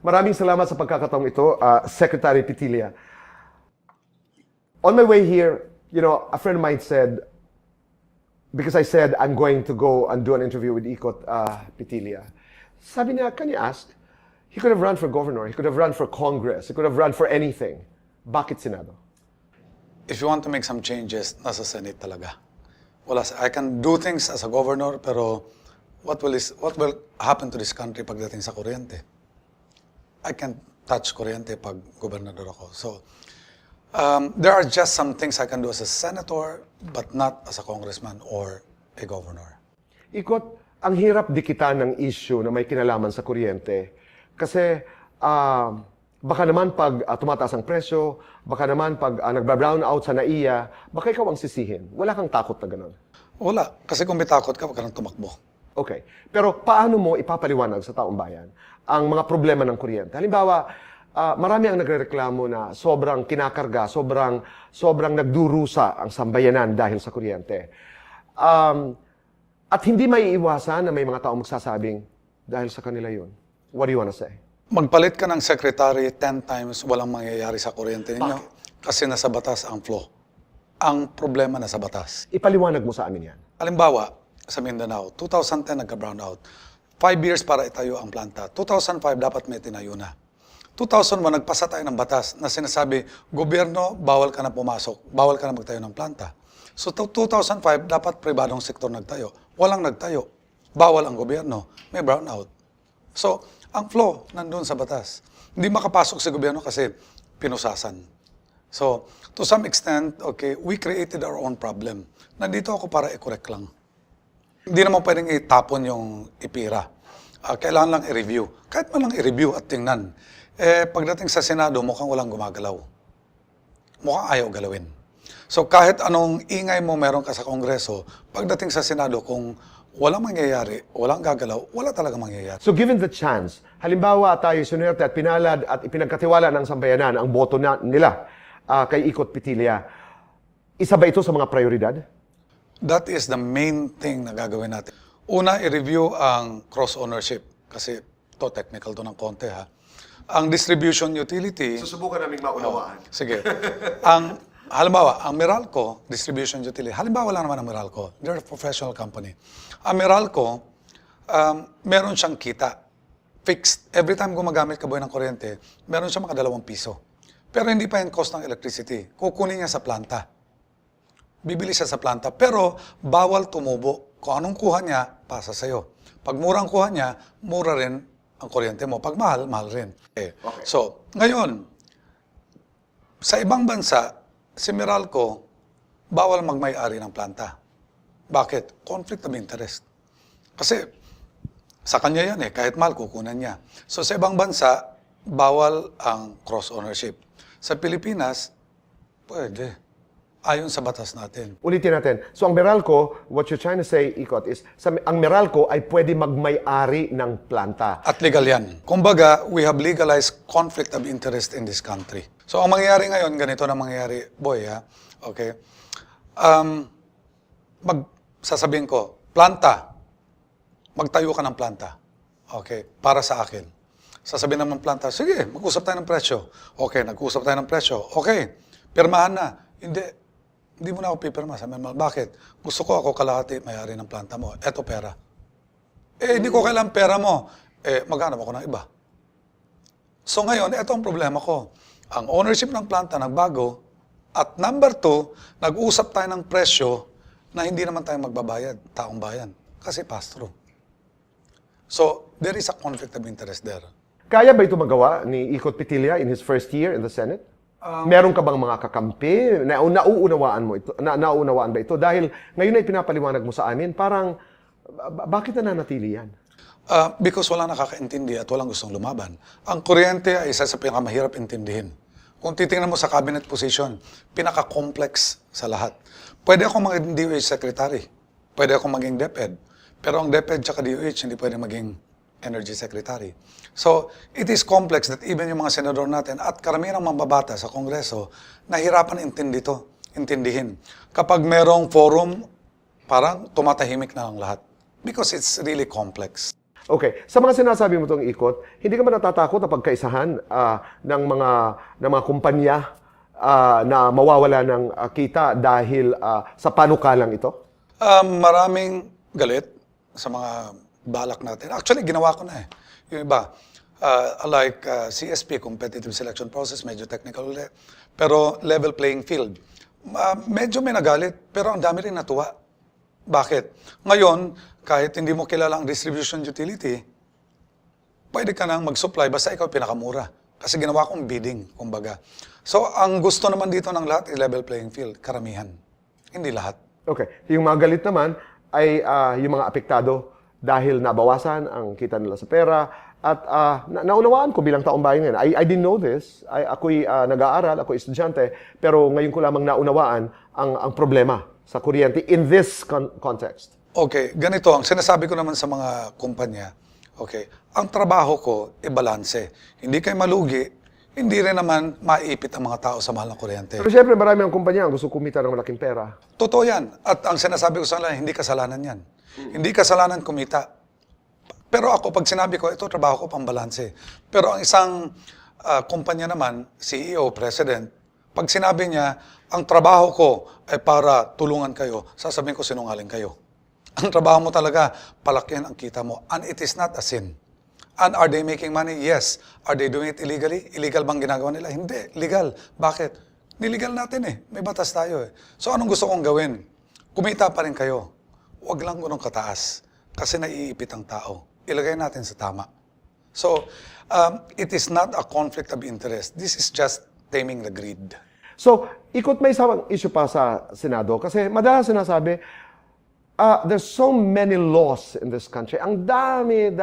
Maraming salamat sa pagkakataong ito, Secretary Petilla. On my way here, a friend of mine said, because I said I'm going to go and do an interview with Icot Petilla. Sabi niya, can you ask? He could have run for governor, he could have run for Congress, he could have run for anything. Bakit Senado? If you want to make some changes, nasa Senate talaga. I can do things as a governor, pero what will happen to this country pagdating sa kuryente? I can't touch kuryente pag gobernador ako. So, there are just some things I can do as a senator, but not as a congressman or a governor. Ikot, ang hirap dikitan ng issue na may kinalaman sa kuryente. Kasi baka naman pag tumataas ang presyo, baka naman pag nagba-brown out sa NAIA, baka ikaw ang sisihin. Wala kang takot na gano'n? Wala. Kasi kung may takot ka, wag ka nang tumakbo. Okay. Pero paano mo ipapaliwanag sa taong bayan ang mga problema ng kuryente? Halimbawa, marami ang nagrereklamo na sobrang kinakarga, sobrang nagdurusa ang sambayanan dahil sa kuryente. At hindi may iwasan na may mga taong magsasabing dahil sa kanila yun. What do you wanna say? Magpalit ka ng secretary 10 times, walang mangyayari sa kuryente ninyo. Bakit? Kasi nasa batas ang flow. Ang problema nasa batas. Ipaliwanag mo sa amin yan. Halimbawa, sa Mindanao, 2010 nagka-brown out. 5 years para itayo ang planta. 2005 dapat may tinayo na. 2001 nagpasa tayo ng batas na sinasabi, gobyerno, bawal ka na pumasok, bawal ka na magtayo ng planta. So 2005 dapat pribadong sektor nagtayo. Walang nagtayo. Bawal ang gobyerno. May brown out. So, ang flow nandun sa batas. Hindi makapasok si gobyerno kasi pinusasan. So, to some extent, okay, we created our own problem. Nandito ako para i-correct lang. Hindi naman pwedeng itapon yung ipira. Kailangan lang i-review. Kahit man lang i-review at tingnan. Pagdating sa Senado, mukhang walang gumagalaw. Mukhang ayaw galawin. So kahit anong ingay mo meron ka sa Kongreso, pagdating sa Senado, kung walang mangyayari, walang gagalaw, wala talaga mangyayari. So given the chance, halimbawa tayo sinerte at pinalad at ipinagkatiwala ng sambayanan ang boto nila kay Icot Petilla, isa ba ito sa mga prioridad? That is the main thing na gagawin natin. Una, i-review ang cross-ownership. Kasi to technical to ng konti ha. Ang distribution utility... Susubukan namin maunawaan. Sige. Halimbawa, ang Meralco, distribution utility, halimbawa lang naman ang Meralco, they're a professional company. Ang Meralco, meron siyang kita. Fixed. Every time gumagamit ka boy ng kuryente, meron siyang mga ₱2. Pero hindi pa yung cost ng electricity. Kukunin niya sa planta. Bibili siya sa planta. Pero bawal tumubo. Kung anong kuha niya, pasa sa'yo. Pag murang kuha niya, mura rin ang kuryente mo. Pag mahal, mahal rin. Okay. So, ngayon, sa ibang bansa, si Meralco, bawal magmay-ari ng planta. Bakit? Conflict of interest. Kasi, sa kanya yan kahit mahal, kukunan niya. So, sa ibang bansa, bawal ang cross-ownership. Sa Pilipinas, pwede. Ayon sa batas natin. Ulitin natin. So ang Meralco, what you're trying to say, Icot, is ang Meralco ay pwede magmay-ari ng planta. At legal yan. Kumbaga, we have legalized conflict of interest in this country. So ang mangyayari ngayon, ganito na mangyayari, boy, ha? Okay? Sasabihin ko, planta. Magtayo ka ng planta. Okay? Para sa akin. Sasabihin naman ng planta, sige, mag-usap tayo ng presyo. Okay, nag-usap tayo ng presyo. Okay, pirmahan na. Hindi mo na ako pipirma. Sabi mo, bakit? Gusto ko ako kalahati may-ari ng planta mo. Eto pera. Hindi ko kailangan pera mo. Maghanap ako ng iba. So ngayon, eto ang problema ko. Ang ownership ng planta nagbago. At number 2, nag-usap tayo ng presyo na hindi naman tayo magbabayad, taong bayan. Kasi pass-through. So, there is a conflict of interest there. Kaya ba ito magawa ni Icot Petilla in his first year in the Senate? Meron ka bang mga kakampi? Nauunawaan mo ito? Nauunawaan ba ito? Dahil ngayon ay pinapaliwanag mo sa amin, parang, bakit nananatili yan? Because wala nakakaintindi at walang gustong lumaban. Ang kuryente ay isa sa pinakamahirap intindihin. Kung titingnan mo sa cabinet position, pinaka-complex sa lahat. Pwede akong maging DOH secretary. Pwede akong maging DepEd. Pero ang DepEd at DOH hindi pwede maging Energy Secretary. So, it is complex that even yung mga senador natin at karamihan ng mambabata sa Kongreso, nahirapan intindihin. Kapag merong forum, parang tumatahimik na lang lahat. Because it's really complex. Okay, sa mga sinasabi mo itong ikot, hindi ka ba natatakot na pagkaisahan ng mga kumpanya na mawawala ng kita dahil sa panukalang ito? Maraming galit sa mga balak natin. Actually, ginawa ko na eh. Yung iba, like CSP, Competitive Selection Process, medyo technical ulit. Pero level playing field. Medyo may nagalit, pero ang dami rin natuwa. Bakit? Ngayon, kahit hindi mo kilala ang distribution utility, pwede ka nang mag-supply basta ikaw pinakamura. Kasi ginawa kong bidding, kumbaga. So, ang gusto naman dito ng lahat, level playing field, karamihan. Hindi lahat. Okay, yung mga galit naman ay yung mga apektado dahil nabawasan ang kita nila sa pera at naunawaan ko bilang taong bayan ngayon. I didn't know this. Ako'y nag-aaral, ako'y estudyante, pero ngayon ko lamang naunawaan ang problema sa kuryente in this context. Okay, ganito. Ang sinasabi ko naman sa mga kumpanya, okay, ang trabaho ko, balanse. Hindi kayo malugi, hindi rin naman maipit ang mga tao sa mahal ng kuryente. Pero syempre, marami ang kumpanya ang gusto kumita ng malaking pera. Totoo yan. At ang sinasabi ko sa kanila, hindi kasalanan yan. Hindi kasalanan kumita. Pero ako, pag sinabi ko, ito trabaho ko, pambalanse. Pero ang isang kumpanya naman, CEO, President, pag sinabi niya, ang trabaho ko ay para tulungan kayo, sasabihin ko sinungaling kayo. Ang trabaho mo talaga, palakihan ang kita mo. And it is not a sin. And are they making money? Yes. Are they doing it illegally? Illegal bang ginagawa nila? Hindi. Legal. Bakit? Niligal natin eh. May batas tayo eh. So anong gusto kong gawin? Kumita pa rin kayo. Huwag lang ganun kataas. Kasi naiipit ang tao. Ilagay natin sa tama. So, it is not a conflict of interest. This is just taming the greed. So, ikot may isang issue pa sa Senado kasi madalas sinasabi, there's so many laws in this country. Ang daming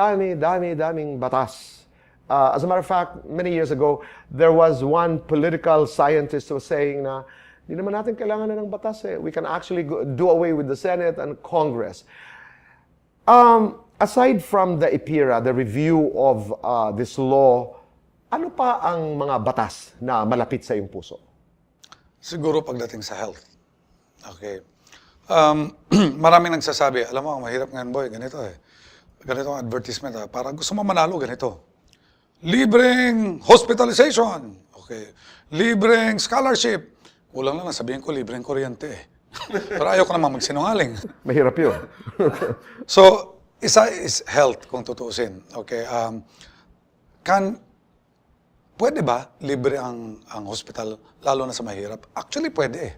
batas. As a matter of fact, many years ago, there was one political scientist who was saying na, hindi naman natin kailangan na ng batas eh. We can actually do away with the Senate and Congress. Aside from the IPIRA, the review of this law, ano pa ang mga batas na malapit sa iyong puso? Siguro pagdating sa health. Okay. Maraming nagsasabi, alam mo, mahirap ngayon boy, ganito eh. Ganito ang advertisement para gusto mo manalo, ganito. Libreng hospitalization. Okay. Libreng scholarship. Kulang lang sabihin ko, libreng kuryente eh. Pero ayoko naman magsinungaling. Mahirap yun. So, isa is health, kung tutuusin. Okay. Pwede ba libre ang hospital, lalo na sa mahirap? Actually, pwede eh.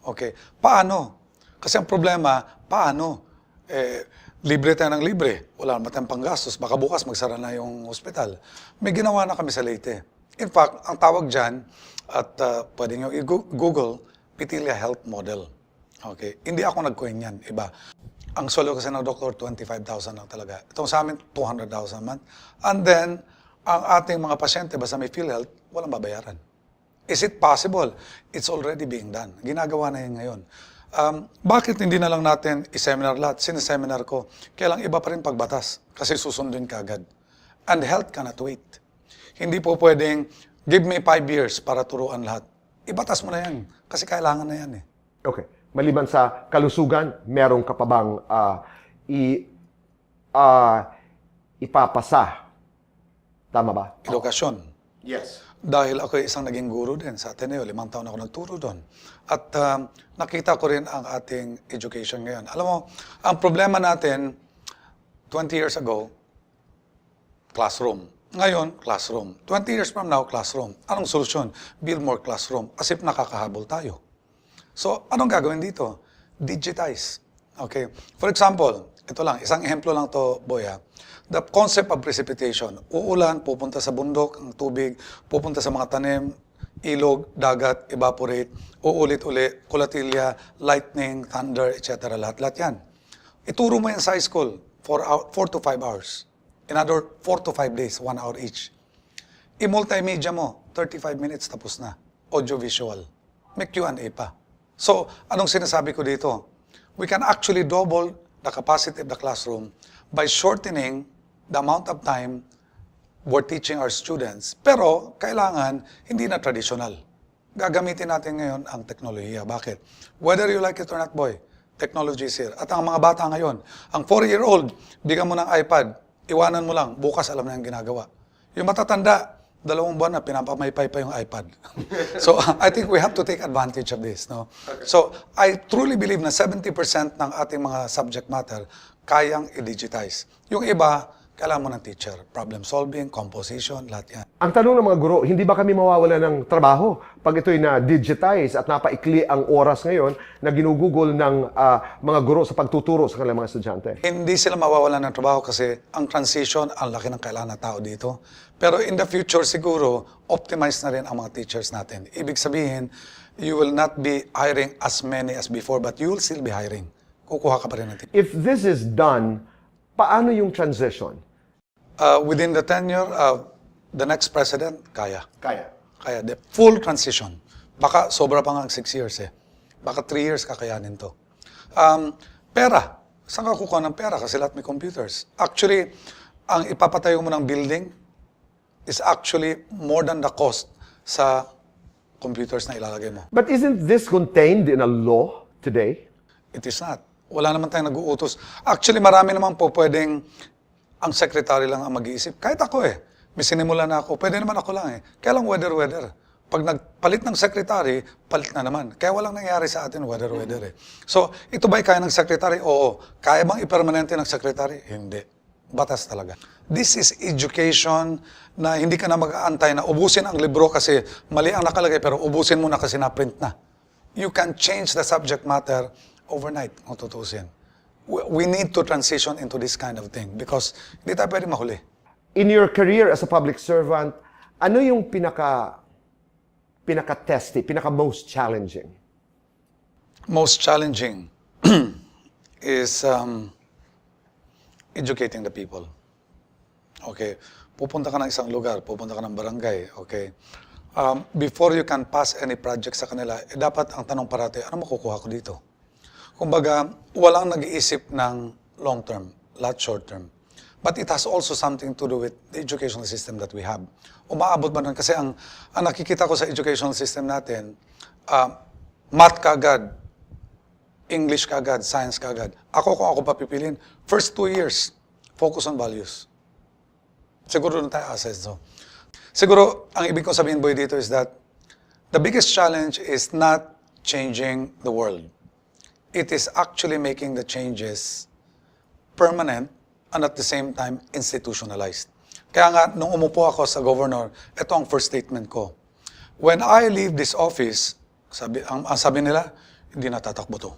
Okay. Paano? Kasi ang problema, paano? Libre tayo ng libre. Wala naman tayong panggastos. Baka bukas magsara na yung hospital. May ginawa na kami sa Leyte. In fact, ang tawag dyan, at pwede nyo i-google, Petilla Health Model. Okay. Hindi ako nag-coin yan. Iba. Ang solo kasi ng doktor, 25,000 lang talaga. Itong sa amin, 200,000 a month. And then, ang ating mga pasyente, basta may PhilHealth, walang babayaran. Is it possible? It's already being done. Ginagawa na yan ngayon. Bakit hindi na lang natin i-seminar lahat? Sineseminar ko. Kaya lang iba pa rin pagbatas kasi susundin ka agad. And health cannot wait. Hindi po pwedeng give me 5 years para turuan lahat. Ibatas mo na yan kasi kailangan na yan eh. Okay. Maliban sa kalusugan, meron ka pa bang ipapasa? Tama ba? Edukasyon. Yes. Dahil ako isang naging guru din sa Ateneo, 5 taon ako nagturo doon. At nakita ko rin ang ating education ngayon. Alam mo, ang problema natin, 20 years ago, classroom. Ngayon, classroom. 20 years from now, classroom. Anong solusyon? Build more classroom. As if nakakahabol tayo. So, anong gagawin dito? Digitize. Okay. For example, ito lang, isang ehemplo lang to, boy ha. The concept of precipitation. Uulan, pupunta sa bundok, ang tubig, pupunta sa mga tanim, ilog, dagat, evaporate, uulit-uli, kulatilya, lightning, thunder, etc. Lahat yan. Ituro mo yan sa high school, 4 to 5 hours. In other 4 to 5 days, 1 hour each. I-multimedia mo, 35 minutes tapos na. Audio-visual. May Q&A pa. So, anong sinasabi ko dito? We can actually double the capacity of the classroom by shortening the amount of time we're teaching our students. Pero, kailangan, hindi na traditional. Gagamitin natin ngayon ang teknolohiya. Bakit? Whether you like it or not, boy, technology is here. At ang mga bata ngayon, ang 4-year-old, bigyan mo ng iPad, iwanan mo lang, bukas alam na yung ginagawa. Yung matatanda, 2 buwan na pinapamaypay pa yung iPad. So I think we have to take advantage of this. No? So I truly believe na 70% ng ating mga subject matter kayang i-digitize. Yung iba, kailangan mo ng teacher. Problem solving, composition, lahat yan. Ang tanong ng mga guro, hindi ba kami mawawala ng trabaho pag ito'y na-digitize at napaikli ang oras ngayon na ginugugol ng mga guro sa pagtuturo sa kanilang mga estudyante? Hindi sila mawawalan ng trabaho kasi ang transition, ang laki ng kailangan ng tao dito. Pero in the future siguro, optimize na rin ang mga teachers natin. Ibig sabihin, you will not be hiring as many as before, but you will still be hiring. Kukuha ka pa rin ng teacher. If this is done, paano yung transition? Within the tenure of the next president, kaya. Kaya. Kaya, the full transition. Baka sobra pa nga 6 years eh. Baka 3 years kakayanin to. Pera. Saan ka kukuha ng pera? Kasi lahat may computers. Actually, ang ipapatayo mo ng building is actually more than the cost sa computers na ilalagay mo. But isn't this contained in a law today? It is not. Wala naman tayong nag-uutos. Actually, marami naman po pwedeng ang secretary lang ang mag-iisip. Kahit ako eh. May sinimula na ako. Pwede naman ako lang eh. Kaya lang weather. Pag nagpalit ng secretary, palit na naman. Kaya walang nangyari sa atin weather eh. So, ito ba'y kaya ng secretary? Oo. Kaya bang ipermanente ng secretary? Hindi. Batas talaga. This is education na hindi ka na mag-aantay na ubusin ang libro kasi mali ang nakalagay pero ubusin mo na kasi na-print na. You can change the subject matter overnight kung tutusin. We need to transition into this kind of thing because hindi tayo pwede mahuli. In your career as a public servant, ano yung pinaka-testy, pinaka-most challenging? Most challenging is educating the people. Okay. Pupunta ka ng isang lugar, pupunta ka ng barangay, okay. Before you can pass any project sa kanila, dapat ang tanong parati, ano makukuha ko dito? Kumbaga, walang nag-iisip ng long term, lahat short term. But it has also something to do with the educational system that we have. Umaabot ba nun? Kasi ang nakikita ko sa educational system natin, math kaagad, English kaagad, science kaagad. Kung ako papipilin, first 2 years, focus on values. Siguro doon tayo assess. So. Siguro, ang ibig kong sabihin, boy, dito is that the biggest challenge is not changing the world. It is actually making the changes permanent and at the same time institutionalized. Kaya nga, nung umupo ako sa governor, ito ang first statement ko. When I leave this office, ang sabi nila, hindi natatakbo to.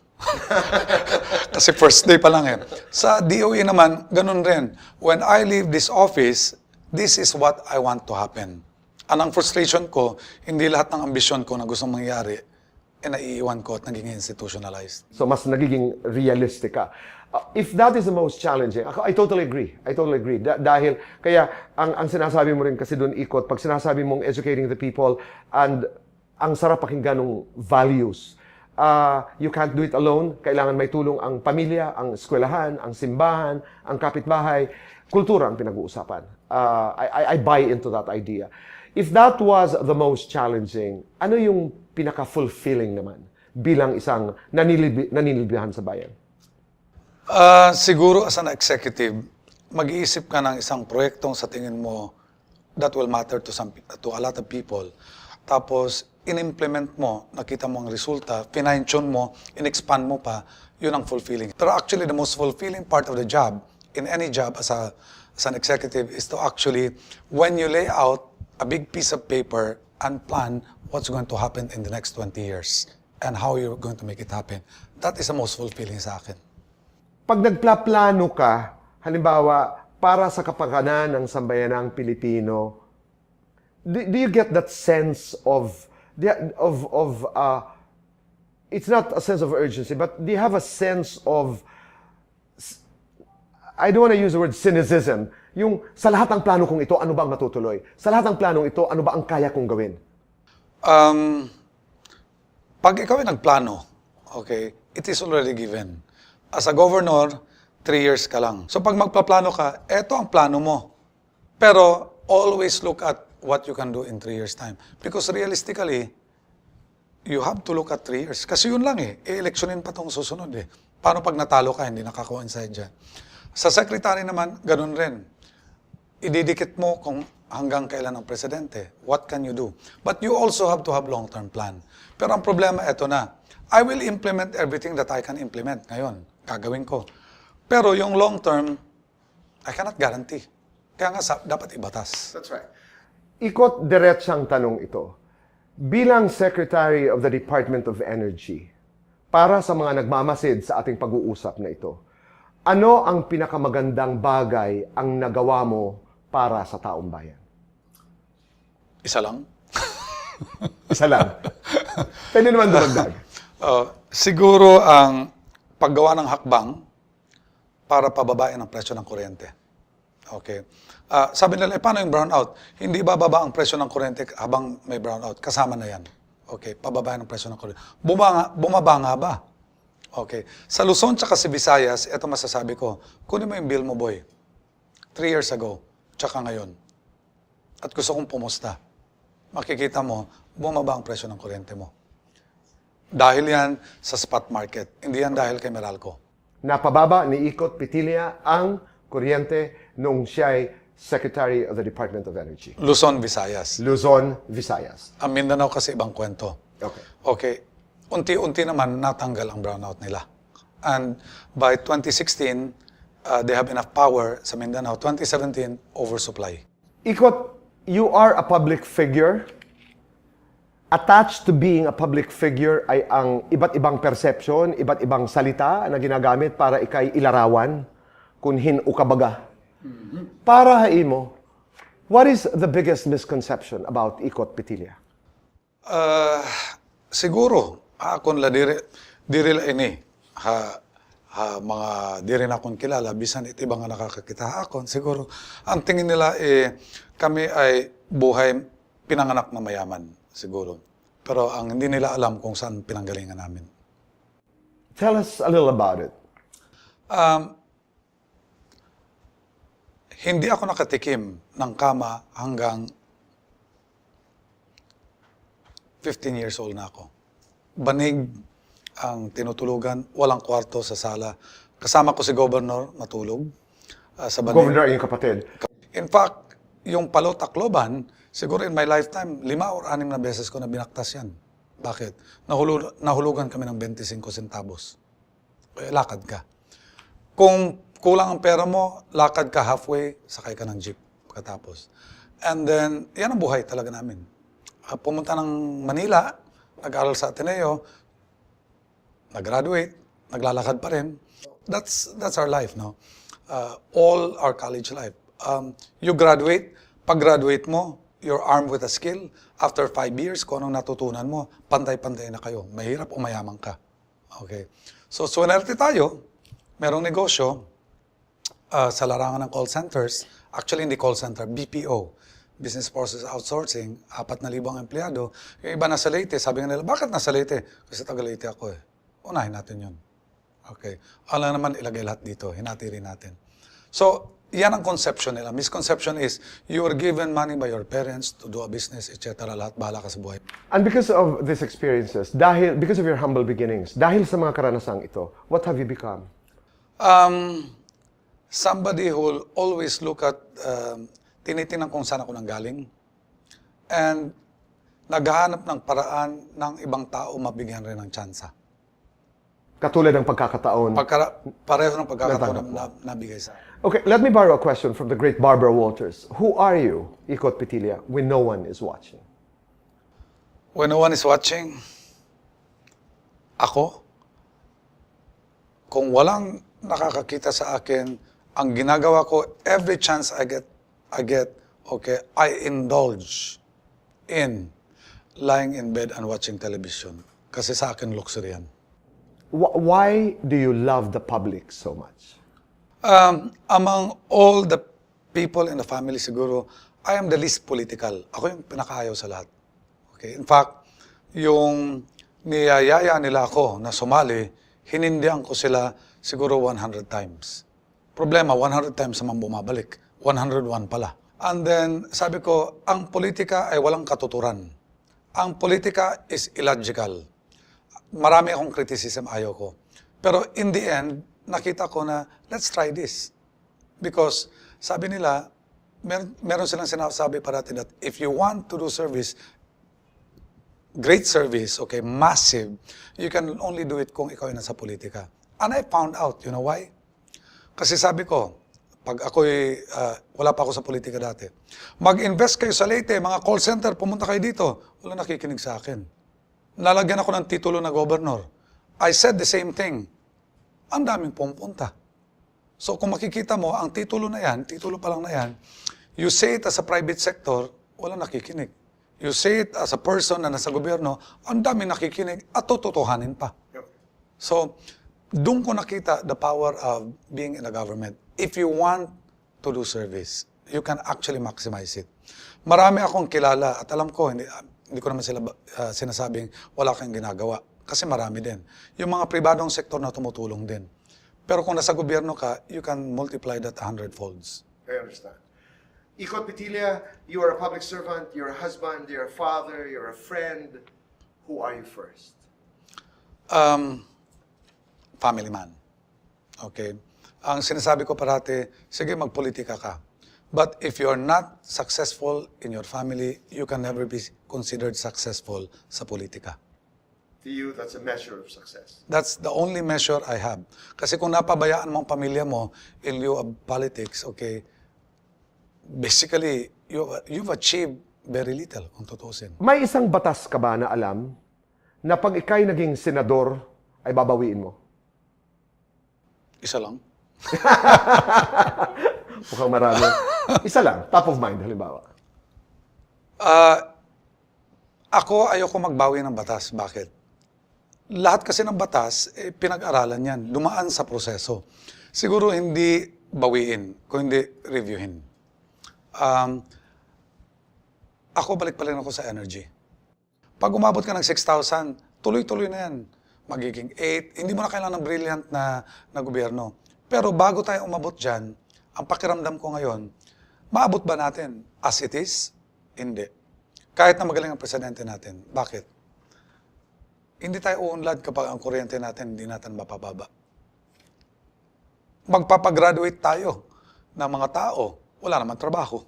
Kasi first day pa lang eh. Sa DOE naman, ganun rin. When I leave this office, this is what I want to happen. Ang frustration ko, hindi lahat ng ambisyon ko na gustong mangyari, naiiwan ko at naging institutionalized. So mas nagiging realistic ka. If that is the most challenging, I totally agree. Dahil, kaya ang sinasabi mo rin kasi doon, Icot, pag sinasabi mong educating the people and ang sarap pakinggan ng values. You can't do it alone. Kailangan may tulong ang pamilya, ang eskwelahan, ang simbahan, ang kapitbahay. Kultura ang pinag-uusapan. I buy into that idea. If that was the most challenging, ano yung pinaka-fulfilling naman bilang isang naninilbihan sa bayan? Siguro as an executive, mag-iisip ka ng isang proyektong sa tingin mo that will matter to a lot of people. Tapos, in-implement mo, nakita mo ang resulta, fine-tune mo, in-expand mo pa, yun ang fulfilling. Pero actually, the most fulfilling part of the job, in any job as an executive, is to actually, when you lay out a big piece of paper and plan what's going to happen in the next 20 years and how you're going to make it happen. That is the most fulfilling sa akin. Pag nagplaplano ka, halimbawa, para sa kapakanan ng sambayanang Pilipino, do you get that sense of it's not a sense of urgency, but do you have a sense of, I don't want to use the word cynicism, yung sa lahat ng plano kong ito, ano ba ang matutuloy? Sa lahat ng planong ito, ano ba ang kaya kong gawin? Pag ikaw ay nagplano, okay, it is already given. As a governor, 3 years ka lang. So pag magpaplano ka, eto ang plano mo. Pero always look at what you can do in 3 years' time. Because realistically, you have to look at 3 years. Kasi yun lang eh. E-electionin pa itong susunod eh. Paano pag natalo ka, hindi nakakuha inside dyan? Sa secretary naman, ganun rin. ididikit mo kung hanggang kailan ang presidente. What can you do? But you also have to have long-term plan. Pero ang problema, eto na. I will implement everything that I can implement ngayon. Gagawin ko. Pero yung long-term, I cannot guarantee. Kaya nga dapat ibatas. That's right. Ikot diretsang tanong ito. Bilang Secretary of the Department of Energy, para sa mga nagmamasid sa ating pag-uusap na ito, ano ang pinakamagandang bagay ang nagawa mo para sa taong bayan? Isa lang? Isa lang. Pwede naman dumagdag. Siguro ang paggawa ng hakbang para pababain ang presyo ng kuryente. Okay. Sabi nila, paano yung brownout? Hindi bababa ang presyo ng kuryente habang may brownout. Kasama na yan. Okay, pababain ang presyo ng kuryente. Bumaba nga ba? Okay. Sa Luzon tsaka sa Visayas, ito masasabi ko, kunin mo yung bill mo, boy. 3 years ago, tsaka ngayon. At gusto kong pumusta. Makikita mo, bumaba ang presyo ng kuryente mo. Dahil yan sa spot market. Hindi yan dahil kay Meralco. Napababa ni Icot Petilla ang kuryente nung siya'y Secretary of the Department of Energy. Luzon, Visayas. Luzon, Visayas. Ang Mindanao kasi ibang kwento. Okay. Okay. Unti-unti naman natanggal ang brownout nila. And by 2016, they have enough power sa Mindanao. 2017, oversupply. Icot, you are a public figure. Attached to being a public figure ay ang iba't ibang perception, iba't ibang salita na ginagamit para ikay ilarawan kunhin o kabaga. Para haimo, what is the biggest misconception about Icot Petilla? Siguro, akon la diri la ini. Mga diri na akong kilala, bisan iti ba nga nakakakita akon, siguro, ang tingin nila kami ay buhay pinanganak na mayaman, siguro. Pero ang hindi nila alam kung saan pinanggalingan namin. Tell us a little about it. Hindi ako nakatikim ng kama hanggang 15 years old na ako. Banig ang tinutulugan, walang kwarto sa sala. Kasama ko si Governor matulog sa banig. Governor yung kapatid. In fact, yung Palo Tacloban, siguro in my lifetime, 5 or 6 na beses ko na binaktas yan. Bakit? Nahulugan kami ng 25 centavos. Lakad ka. Kung kulang ang pera mo, lakad ka halfway, sakay ka ng jeep pagkatapos. And then, yan ang buhay talaga namin. Pumunta ng Manila, nag-aral sa Ateneo, nag-graduate, naglalakad pa rin. That's our life, no? All our college life. You graduate, pag-graduate mo, you're armed with a skill. After 5 years, kung anong natutunan mo, pantay-pantay na kayo. Mahirap o mayaman ka. Okay. So, swerte tayo, merong negosyo, sa larangan ng call centers, actually hindi call center, BPO, Business Process Outsourcing, 4,000 ang empleyado. Yung iba nasa Leyte, sabi nga nila, bakit nasa Leyte? Kasi taga Leyte ako eh. Unahin natin yun. Okay. Alam naman ilagay lahat dito, hinati rin natin. So, yan ang conception nila. Misconception is, you were given money by your parents to do a business, etc. Lahat, bahala ka sa buhay. And because of these experiences, because of your humble beginnings, dahil sa mga karanasang ito, what have you become? Somebody who will always look at, tinitingnan kung saan ako nanggaling, and naghahanap ng paraan ng ibang tao mabigyan rin ng tsansa. Katulad ng pagkakataon. Pareho ng pagkakataon na nabigay sa akin. Okay, let me borrow a question from the great Barbara Walters. Who are you, Icot Petilla, when no one is watching? When no one is watching, ako, kung walang nakakakita sa akin, ang ginagawa ko, every chance I get, okay, I indulge in lying in bed and watching television. Kasi sa akin, luxury yan. Why do you love the public so much? Among all the people in the family, siguro, I am the least political. Ako yung pinakaayaw sa lahat. Okay? In fact, yung niyayaya nila ako na sumali, hinindihan ko sila siguro 100 times. Problema, 100 times naman bumabalik. 101 pala. And then, sabi ko, ang politika ay walang katuturan. Ang politika is illogical. Marami akong criticism, ayaw ko. Pero in the end, nakita ko na, let's try this. Because, sabi nila, meron silang sinasabi parati that if you want to do service, great service, okay, massive, you can only do it kung ikaw ay nasa politika. And I found out, you know why? Kasi sabi ko, pag ako'y, wala pa ako sa politika dati, mag-invest kayo sa Leyte, mga call center, pumunta kayo dito. Wala nakikinig sa akin. Nalagyan ako ng titulo na governor. I said the same thing. Ang daming pumunta. So kung makikita mo, ang titulo na yan, titulo pa lang na yan, you say it as a private sector, wala nakikinig. You say it as a person na nasa gobyerno, ang daming nakikinig at tututuhanin pa. So, doon ko nakita the power of being in the government. If you want to do service, you can actually maximize it. Marami akong kilala at alam ko, hindi ko naman sila sinasabing wala kang ginagawa. Kasi marami din. Yung mga pribadong sektor na tumutulong din. Pero kung nasa gobyerno ka, you can multiply that 100 folds. I understand. Icot, Petilla, you are a public servant, you're a husband, you're a father, you're a friend. Who are you first? Family man. Okay? Ang sinasabi ko parati, sige magpolitika ka. But if you're not successful in your family, you can never be considered successful sa politika. To you, that's a measure of success. That's the only measure I have. Kasi kung napabayaan mo ang pamilya mo in lieu of politics, okay, basically, you've achieved very little, kung tutusin. May isang batas ka ba na alam na pag ikay naging senador, ay babawiin mo? Isa lang. Mukhang marami. Isa lang, top of mind, halimbawa. Ako, ayoko magbawi ng batas. Bakit? Lahat kasi ng batas, pinag-aralan yan. Dumaan sa proseso. Siguro hindi bawiin, kung hindi reviewin. Ako, balik-balik ako sa energy. Pag umabot ka ng 6,000, tuloy-tuloy na yan. Magiging 8. Hindi mo na kailangan ng brilliant na gobyerno. Pero bago tayo umabot dyan, ang pakiramdam ko ngayon, maabot ba natin as it is? Hindi. Kahit na magaling ang presidente natin. Bakit? Hindi tayo uunlad kapag ang kuryente natin hindi natin mapababa. Magpapagraduate tayo ng mga tao, wala naman trabaho.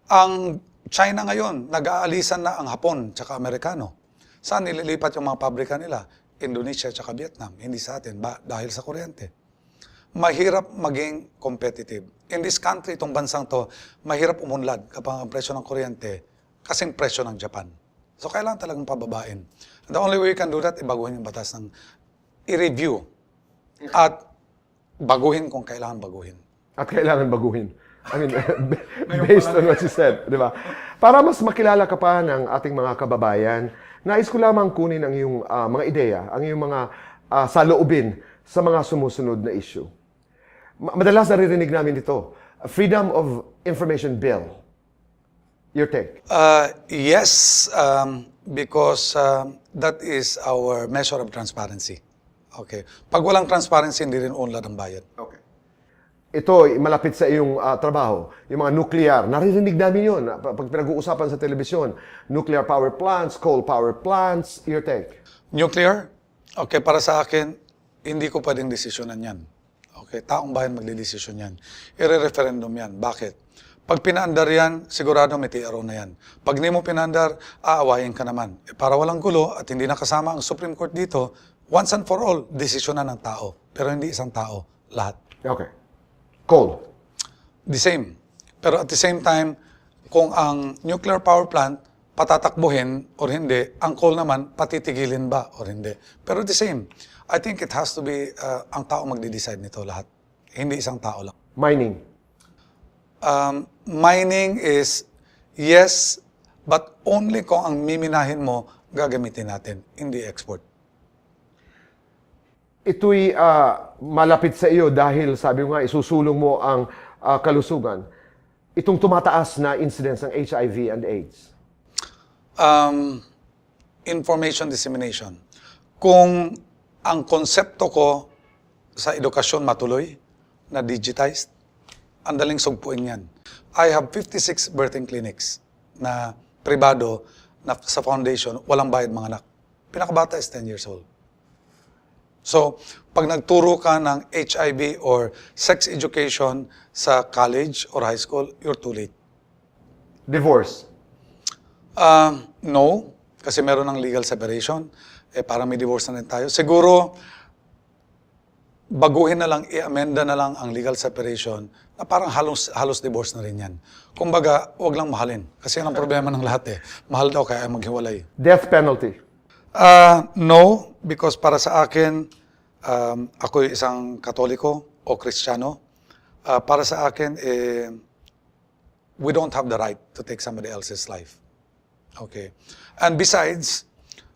Ang China ngayon, nag-aalisan na ang Hapon tsaka Amerikano. Saan nililipat yung mga pabrika nila? Indonesia tsaka Vietnam, hindi sa atin, dahil sa kuryente. Mahirap maging competitive. In this country, itong bansang to, mahirap umunlad kapag ang presyo ng kuryente kasing presyo ng Japan. So, kailangan talagang pababain. The only way you can do that, ibaguhin yung batas ng i-review at baguhin kung kailangan baguhin. At kailangan baguhin. I mean, based on what you said, di ba? Para mas makilala ka pa ng ating mga kababayan, nais ko lamang kunin ang iyong mga ideya, ang iyong mga saloobin sa mga sumusunod na issue. Madalas naririnig namin ito, Freedom of Information Bill. Your take? Yes, because that is our measure of transparency. Okay. Pag walang transparency, hindi rin unlad ang bayad. Okay. Ito, malapit sa iyong trabaho. Yung mga nuclear, naririnig namin yun. Pag pinag-uusapan sa telebisyon, nuclear power plants, coal power plants, your take? Nuclear? Okay, para sa akin, hindi ko pwedeng desisyonan yan. Okay, taong bayan magdidesisyon yan. I-referendum yan. Bakit? Pag pinaandar yan, sigurado may TRO na yan. Pag hindi mo pinaandar, aawayin ka naman. Para walang gulo at hindi nakasama ang Supreme Court dito, once and for all, desisyonan ng tao. Pero hindi isang tao, lahat. Okay. Coal? The same. Pero at the same time, kung ang nuclear power plant patatakbuhin or hindi, ang coal naman patitigilin ba or hindi. Pero the same. I think it has to be ang tao magde-decide nito lahat. Hindi isang tao lang. Mining? Mining is yes, but only kung ang miminahin mo, gagamitin natin, hindi export. Ito'y malapit sa iyo dahil sabi mo nga, isusulong mo ang kalusugan. Itong tumataas na incidence ng HIV and AIDS. Information dissemination. Kung ang konsepto ko sa edukasyon matuloy, na digitized, ang daling sugpuin yan. I have 56 birthing clinics na pribado na sa foundation, walang bayad mga anak. Pinakabata is 10 years old. So, pag nagturo ka ng HIV or sex education sa college or high school, you're too late. Divorce. No, kasi meron ng legal separation. Parang may divorce na rin tayo. Siguro, baguhin na lang, i-amenda na lang ang legal separation na parang halos divorce na rin yan. Kumbaga, huwag lang mahalin. Kasi yan ang problema ng lahat eh. Mahal daw kaya maghiwalay. Death penalty. No, because para sa akin, ako isang Katoliko o Kristiyano. Para sa akin, we don't have the right to take somebody else's life. Okay. And besides,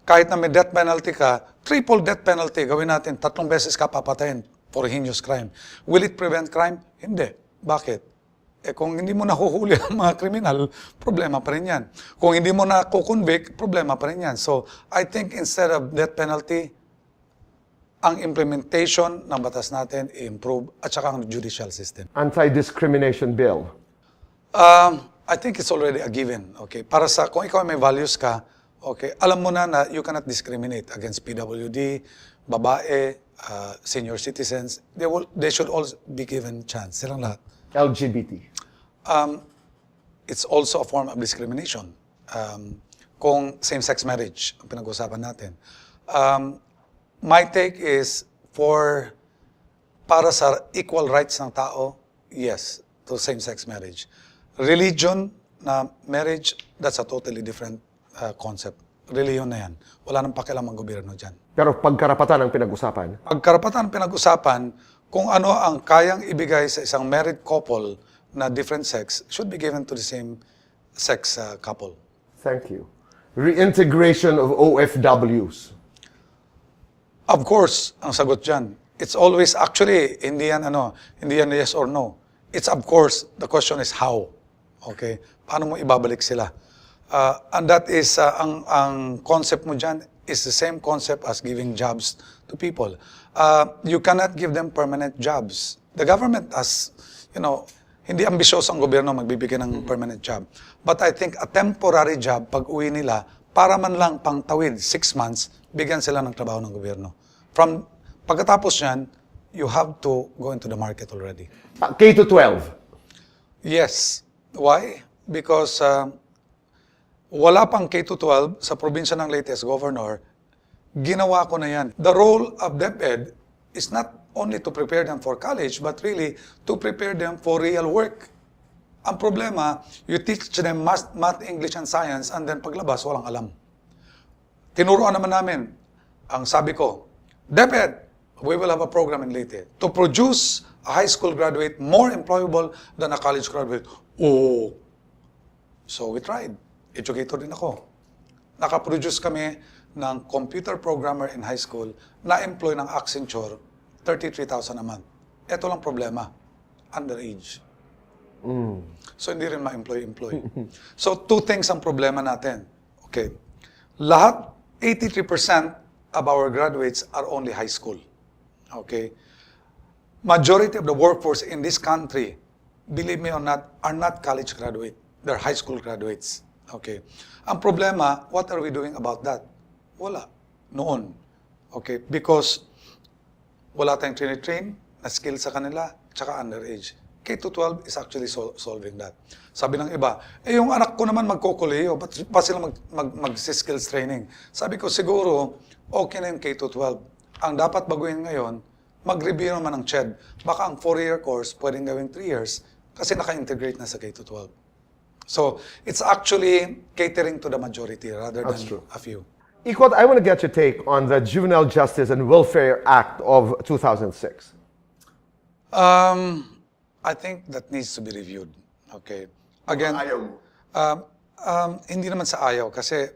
kahit na may death penalty ka, triple death penalty, gawin natin, 3 beses ka papatayin for heinous crime. Will it prevent crime? Hindi. Bakit? Kung hindi mo nahuhuli ang mga kriminal, problema pa rin yan. Kung hindi mo na kukonvict, problema pa rin yan. So, I think instead of death penalty, ang implementation ng batas natin i-improve at saka ang judicial system. Anti-discrimination bill. I think it's already a given. Okay? Para sa, kung ikaw may values ka, okay, alam mo na you cannot discriminate against PWD, babae, senior citizens. They should all be given chance. Silang lahat. LGBT. It's also a form of discrimination. Kung same-sex marriage ang pinag-usapan natin. My take is para sa equal rights ng tao, yes, to same-sex marriage. Religion na marriage, that's a totally different concept. Reliyon na yan. Wala nang pakialam ang gobyerno dyan. Pero pagkarapatan ang pinag-usapan. Pagkarapatan pinag-usapan, kung ano ang kayang ibigay sa isang married couple na different sex, should be given to the same sex couple. Thank you. Reintegration of OFWs. Of course, ang sagot dyan. It's always, actually, hindi yan yes or no. It's of course, the question is how. Okay? Paano mo ibabalik sila? And that is, ang concept mo dyan is the same concept as giving jobs to people. You cannot give them permanent jobs. The government has, hindi ambisyoso ang gobyerno magbibigay ng permanent job. But I think a temporary job, pag uwi nila, para man lang pangtawid, 6 months, bigyan sila ng trabaho ng gobyerno. Pagkatapos yan, you have to go into the market already. K-12. Yes. Why? Because wala pang K-12 sa probinsya ng latest governor, ginawa ko na yan. The role of DepEd is not only to prepare them for college, but really to prepare them for real work. Ang problema, you teach them math, English, and science, and then paglabas, walang alam. Tinuruan naman namin, ang sabi ko, DepEd, we will have a program in Leyte to produce a high school graduate more employable than a college graduate. Oh! So we tried. Educator din ako. Nakaproduce kami ng computer programmer in high school na employ ng Accenture, 33,000 a month. Ito lang problema, underage. So hindi rin ma-employ. So 2 things ang problema natin. Okay. Lahat, 83% of our graduates are only high school. Okay. Majority of the workforce in this country, believe me or not, are not college graduate. They're high school graduates. Okay. Ang problema, what are we doing about that? Wala. Noon. Okay. Because wala tayong train na skill sa kanila, tsaka underage. K-12 is actually solving that. Sabi ng iba, yung anak ko naman magkukuleyo, ba't pa sila mag-skills training? Sabi ko, siguro, okay na yung K-12. Ang dapat baguhin ngayon, mag-review naman ng CHED. Baka ang 4-year course, pwedeng gawing 3 years, kasi naka-integrate na sa K-12. So, it's actually catering to the majority rather than a few. Icot, I want to get your take on the Juvenile Justice and Welfare Act of 2006. I think that needs to be reviewed. Okay. Again, Ayaw mo? hindi naman sa ayaw kasi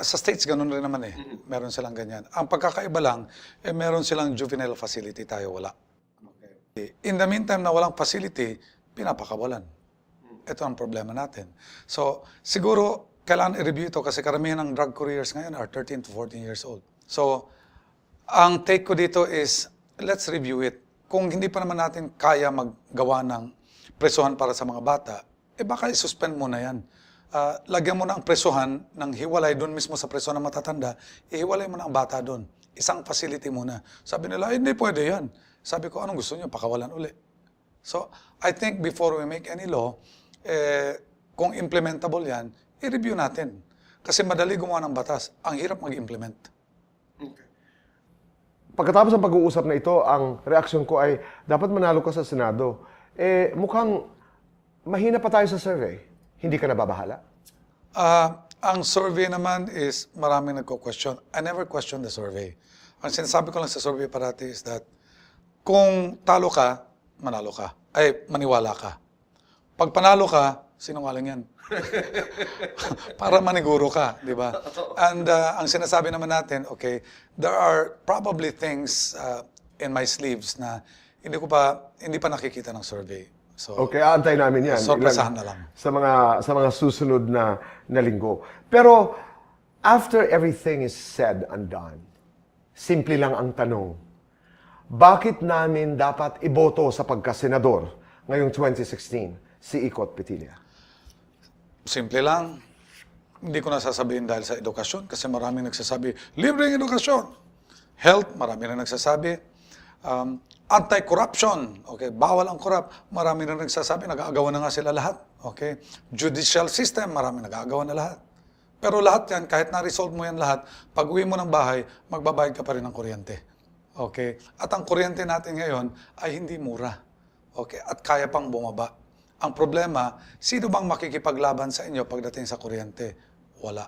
sa states ganun rin naman eh. Meron silang ganyan. Ang pagkakaiba lang, meron silang juvenile facility, tayo wala. Okay. In the meantime na walang facility, pinapakawalan. Ito ang problema natin. So, siguro, kailangan i-review ito kasi karamihan ng drug couriers ngayon are 13 to 14 years old. So, ang take ko dito is, let's review it. Kung hindi pa naman natin kaya maggawa ng presuhan para sa mga bata, baka i-suspend mo na yan. Lagyan mo na ang presuhan ng hiwalay doon mismo sa presuhan ng matatanda, ihiwalay mo na ang bata doon. Isang facility muna. Sabi nila, hindi pwede yan. Sabi ko, anong gusto niyo? Pakawalan uli. So, I think before we make any law, kung implementable yan, i-review natin. Kasi madali gumawa ng batas. Ang hirap mag-implement. Pagkatapos ng pag-uusap na ito, ang reaksyon ko ay, dapat manalo ka sa Senado. Mukhang mahina pa tayo sa survey. Hindi ka nababahala? Ang survey naman is maraming nagko-question. I never question the survey. Ang sinasabi ko lang sa survey parati is that kung talo ka, manalo ka. Ay, maniwala ka. Pag panalo ka, sinungaling yan. Para maniguro ka, di ba? And ang sinasabi naman natin, okay, there are probably things in my sleeves na hindi pa nakikita ng survey. So, Okay, aantay namin yan. sorpresahan na lang. Sa mga susunod na linggo. Pero, after everything is said and done, simple lang ang tanong, bakit namin dapat iboto sa pagkasenador ngayong 2016 si Icot Petilla? Simple lang. Hindi ko nasasabihin dahil sa edukasyon kasi maraming nagsasabi, libreng edukasyon. Health, marami na nagsasabi. Anti-corruption, okay, bawal ang corrupt. Marami na nagsasabi, nag-aagawan na nga sila lahat. Okay? Judicial system, marami nag-aagawan na lahat. Pero lahat yan, kahit na-resolve mo yan lahat, pag uwi mo ng bahay, magbabayad ka pa rin ng kuryente. Okay? At ang kuryente natin ngayon ay hindi mura. Okay? At kaya pang bumaba. Ang problema, sino bang makikipaglaban sa inyo pagdating sa kuryente? Wala.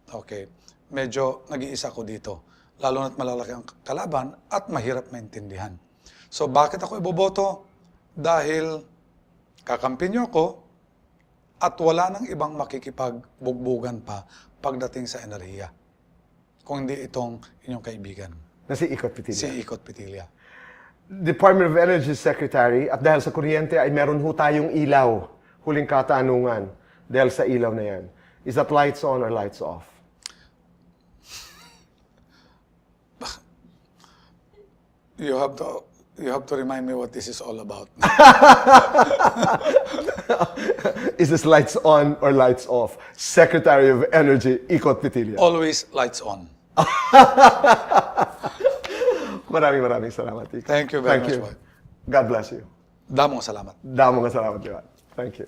Okay? Medyo nag-iisa ko dito. Lalo na't malalaki ang kalaban at mahirap maintindihan. So, bakit ako iboboto? Dahil kakampi niyo ako at wala nang ibang makikipagbugbugan pa pagdating sa enerhiya. Kung hindi itong inyong kaibigan. Na si Icot Petilla. Si Icot Petilla. Department of Energy Secretary, at dahil sa kuryente ay meron ho tayong ilaw. Huling katanungan dahil sa ilaw na yan. Is that lights on or lights off? You have to remind me what this is all about. Is this lights on or lights off? Secretary of Energy, Icot Petilla. Always lights on. Maraming salamat, Icot. Thank you very much, boy. God bless you. Damong salamat. Damong salamat, Icot. Thank you.